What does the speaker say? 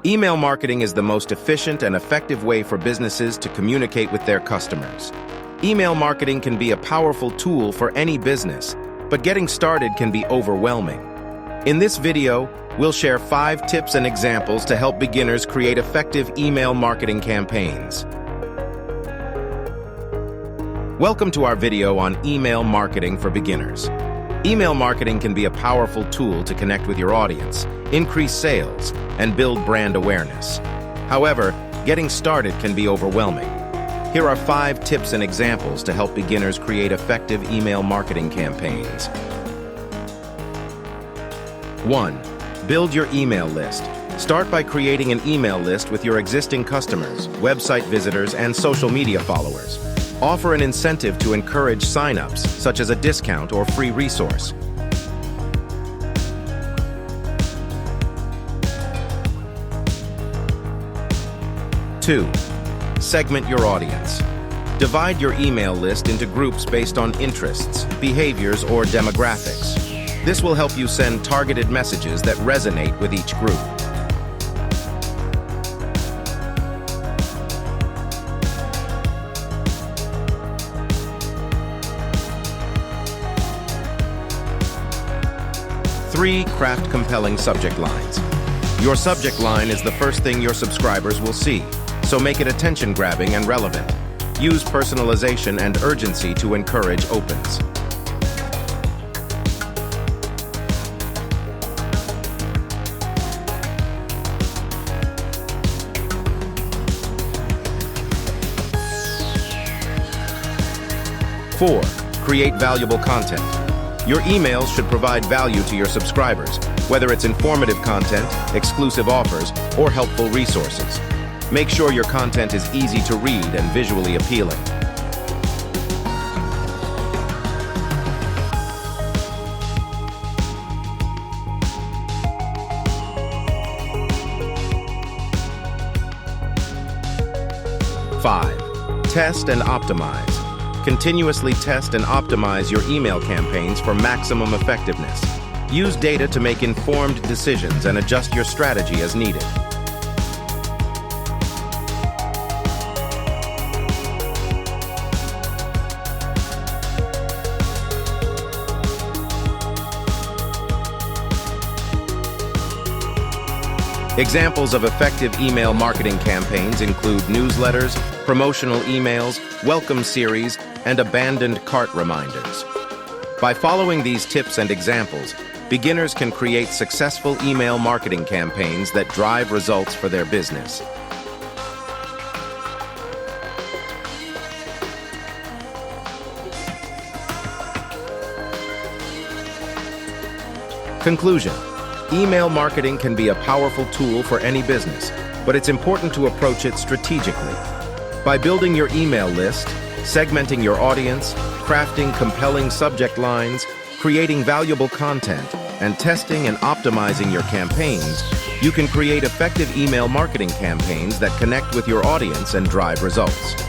Email marketing is the most efficient and effective way for businesses to communicate with their customers. Email marketing can be a powerful tool for any business, but getting started can be overwhelming. In this video, we'll share 5 tips and examples to help beginners create effective email marketing campaigns. Welcome to our video on email marketing for beginners. Email marketing can be a powerful tool to connect with your audience, increase sales, and build brand awareness. However, getting started can be overwhelming. Here are 5 tips and examples to help beginners create effective email marketing campaigns. 1. Build your email list. Start by creating an email list with your existing customers, website visitors, and social media followers. Offer an incentive to encourage sign-ups, such as a discount or free resource. 2. Segment your audience. Divide your email list into groups based on interests, behaviors, or demographics. This will help you send targeted messages that resonate with each group. 3. Craft compelling subject lines. Your subject line is the first thing your subscribers will see, so make it attention-grabbing and relevant. Use personalization and urgency to encourage opens. 4. Create valuable content. Your emails should provide value to your subscribers, whether it's informative content, exclusive offers, or helpful resources. Make sure your content is easy to read and visually appealing. 5. Test and optimize. Continuously test and optimize your email campaigns for maximum effectiveness. Use data to make informed decisions and adjust your strategy as needed. Examples of effective email marketing campaigns include newsletters, promotional emails, welcome series, and abandoned cart reminders. By following these tips and examples, beginners can create successful email marketing campaigns that drive results for their business. Conclusion. Email marketing can be a powerful tool for any business, but it's important to approach it strategically. By building your email list, segmenting your audience, crafting compelling subject lines, creating valuable content, and testing and optimizing your campaigns, you can create effective email marketing campaigns that connect with your audience and drive results.